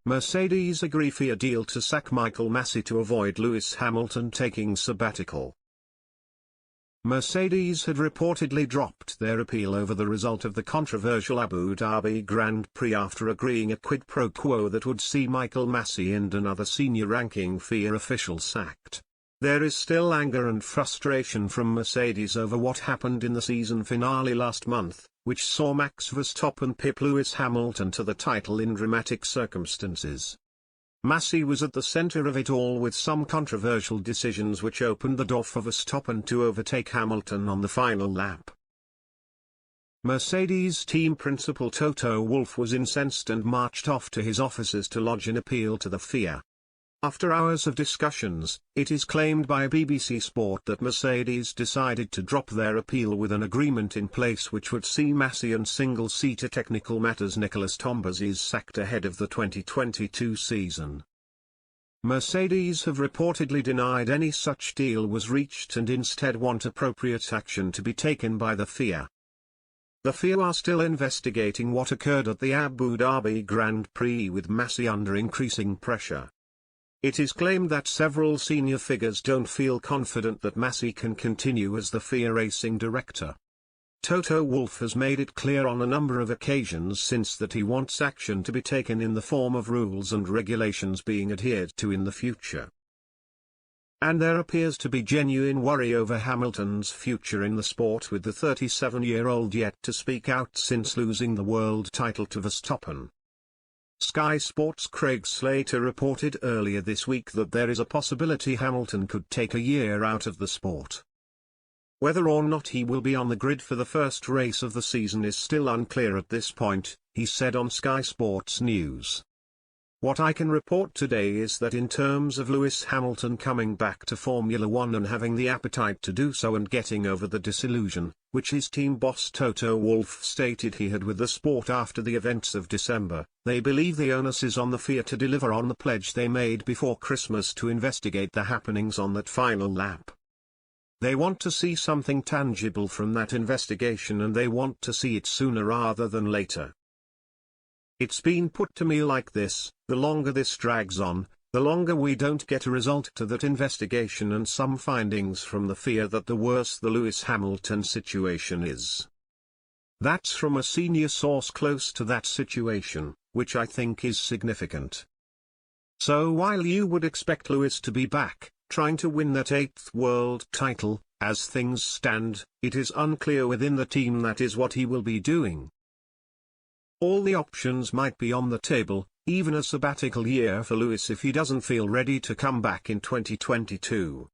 Mercedes agree FIA deal to sack Michael Masi to avoid Lewis Hamilton taking sabbatical. Mercedes had reportedly dropped their appeal over the result of the controversial Abu Dhabi Grand Prix after agreeing a quid pro quo that would see Michael Masi and another senior-ranking FIA official sacked. There is still anger and frustration from Mercedes over what happened in the season finale last month, which saw Max Verstappen pip Lewis Hamilton to the title in dramatic circumstances. Masi was at the center of it all with some controversial decisions which opened the door for Verstappen to overtake Hamilton on the final lap. Mercedes team principal Toto Wolff was incensed and marched off to his offices to lodge an appeal to the FIA. After hours of discussions, it is claimed by BBC Sport that Mercedes decided to drop their appeal with an agreement in place which would see Masi and single-seater technical matters Nicolas Tombazis sacked ahead of the 2022 season. Mercedes have reportedly denied any such deal was reached and instead want appropriate action to be taken by the FIA. The FIA are still investigating what occurred at the Abu Dhabi Grand Prix with Masi under increasing pressure. It is claimed that several senior figures don't feel confident that Masi can continue as the FIA racing director. Toto Wolff has made it clear on a number of occasions since that he wants action to be taken in the form of rules and regulations being adhered to in the future. And there appears to be genuine worry over Hamilton's future in the sport, with the 37-year-old yet to speak out since losing the world title to Verstappen. Sky Sports' Craig Slater reported earlier this week that there is a possibility Hamilton could take a year out of the sport. Whether or not he will be on the grid for the first race of the season is still unclear at this point, he said on Sky Sports News. What I can report today is that in terms of Lewis Hamilton coming back to Formula One and having the appetite to do so and getting over the disillusion, which his team boss Toto Wolff stated he had with the sport after the events of December, they believe the onus is on the FIA to deliver on the pledge they made before Christmas to investigate the happenings on that final lap. They want to see something tangible from that investigation, and they want to see it sooner rather than later. It's been put to me like this: the longer this drags on, the longer we don't get a result to that investigation and some findings from the FIA, that the worse the Lewis Hamilton situation is. That's from a senior source close to that situation, which I think is significant. So while you would expect Lewis to be back, trying to win that 8th world title, as things stand, it is unclear within the team that is what he will be doing. All the options might be on the table, even a sabbatical year for Lewis if he doesn't feel ready to come back in 2022.